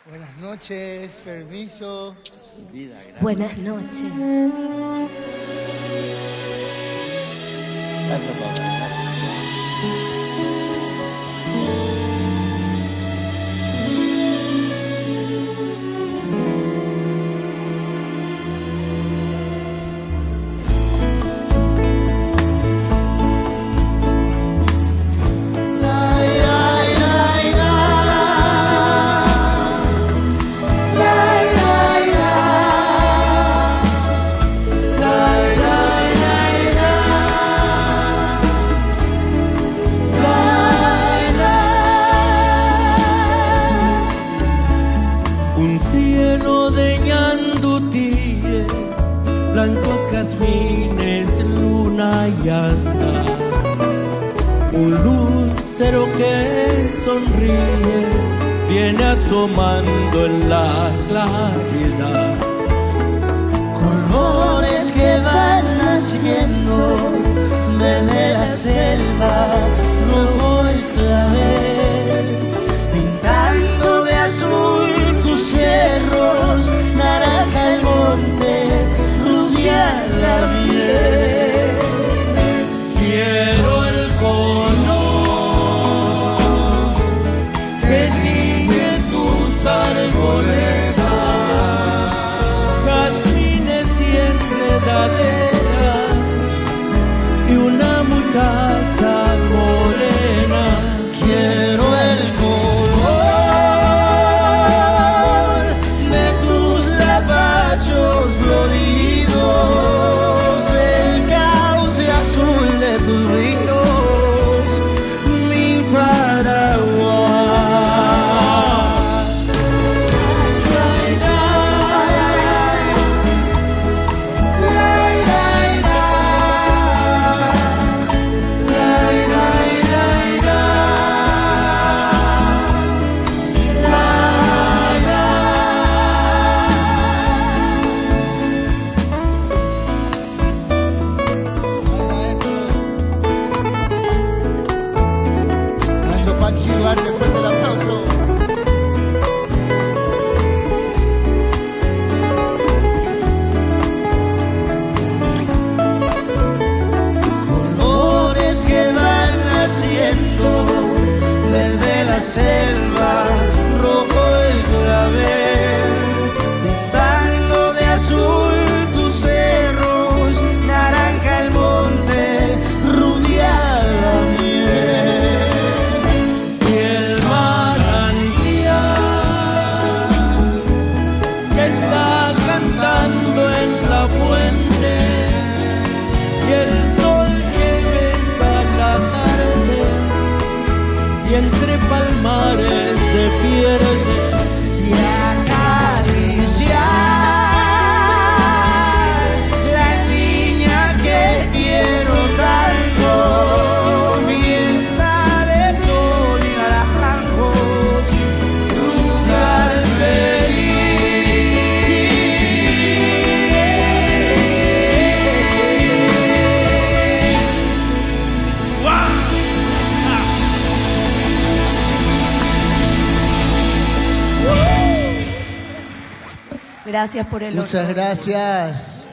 Buenas noches, permiso. Buenas noches. Un cielo de ñandutíes, blancos jazmines, luna y azar. Un lucero que sonríe, viene asomando en la claridad. Colores que van naciendo, verde la selva, rojo el clavel, pintando de azul tus cerros, naranja el monte, rubia la miel. Quiero el color que tiñe tus arboledas, jazmines y enredaderas, y una muchacha morena. Quiero el color de tus lapachos floridos, el cauce azul de tus ríos, mi Paraguay. Maestro Pachi Duarte, fuerte el aplauso. Colores que van naciendo, verde la selva, rojo el clavel, pintando de azul tus cerros, naranja el monte, rubia la miel. Y el manantial que está cantando en la fuente, y el sol que besa la tarde, y entre palmares se pierde. Y acariciar la niña que quiero tanto, fiesta de sol y naranjos, lugar feliz. Gracias por el Muchas honor. gracias.